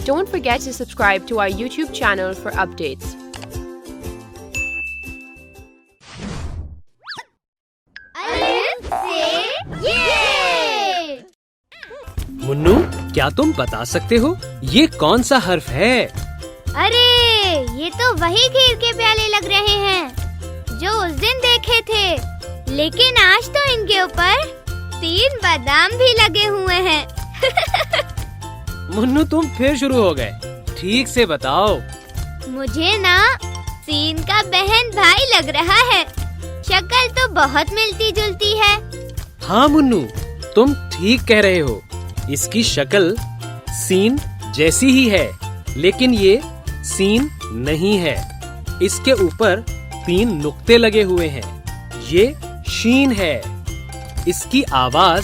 Don't forget to subscribe to our YouTube channel for updates. Munnu, क्या तुम बता सकते हो ये कौन सा हर्फ है? अरे ये तो वही खीर के प्याले लग रहे हैं जो उस दिन देखे थे, लेकिन आज तो इनके ऊपर 3 बादाम भी लगे हुए हैं। मुन्नू, तुम फिर शुरू हो गए। ठीक से बताओ। मुझे ना सीन का बहन भाई लग रहा है। शक्ल तो बहुत मिलती जुलती है। हाँ मुन्नू, तुम ठीक कह रहे हो। इसकी शक्ल सीन जैसी ही है, लेकिन ये सीन नहीं है। इसके ऊपर 3 नुक्ते लगे हुए हैं। ये शीन है। इसकी आवाज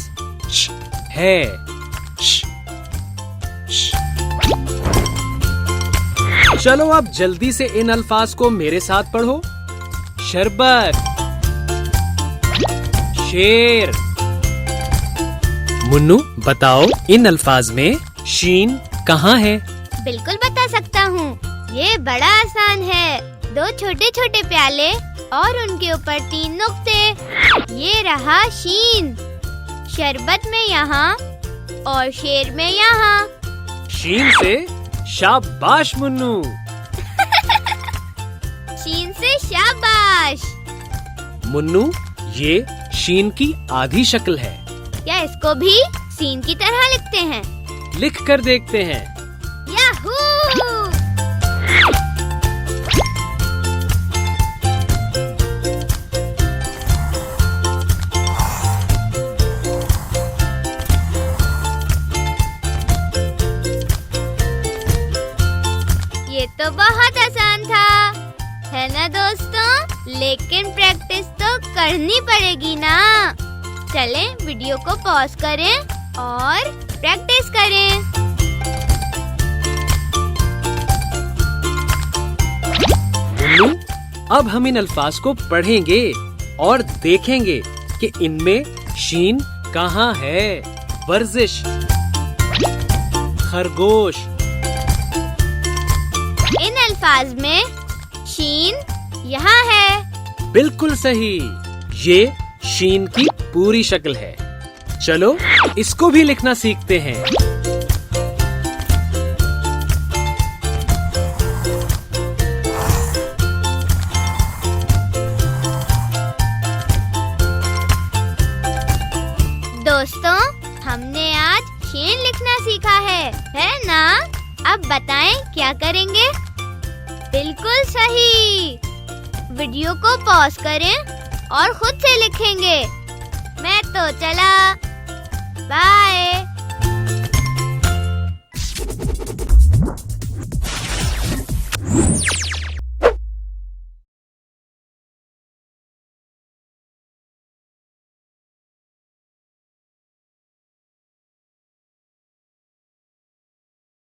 श है। श, श। चलो अब जल्दी से इन अल्फाज को मेरे साथ पढ़ो। शरबत, शेर। मुन्नू, बताओ इन अल्फाज में शीन कहाँ है? बिल्कुल बता सकता हूँ। ये बड़ा आसान है। 2 छोटे छोटे प्याले और उनके ऊपर 3 नुक्ते। ये रहा शीन। शरबत में यहाँ और शेर में यहाँ। शीन से शाबाश मुन्नू। शीन से शाबाश। मुन्नू, ये शीन की आधी शक्ल है। क्या इसको भी सीन की तरह लिखते हैं? लिख कर देखते हैं। याहू! ये तो बहुत आसान था, है ना दोस्तों? लेकिन प्रैक्टिस तो करनी पड़ेगी ना। चलें वीडियो को पॉज करें और प्रैक्टिस करें। मुन्नू, अब हम इन अल्फाज को पढ़ेंगे और देखेंगे कि इनमें शीन कहाँ है। वर्जिश, खरगोश। इन अल्फाज में शीन यहाँ है। बिल्कुल सही। ये शीन की पूरी शक्ल है। चलो इसको भी लिखना सीखते हैं। दोस्तों, हमने आज शीन लिखना सीखा है ना? अब बताएं क्या करेंगे? बिल्कुल सही। वीडियो को पॉज करें और खुद से लिखेंगे। मैं तो चला। बाय।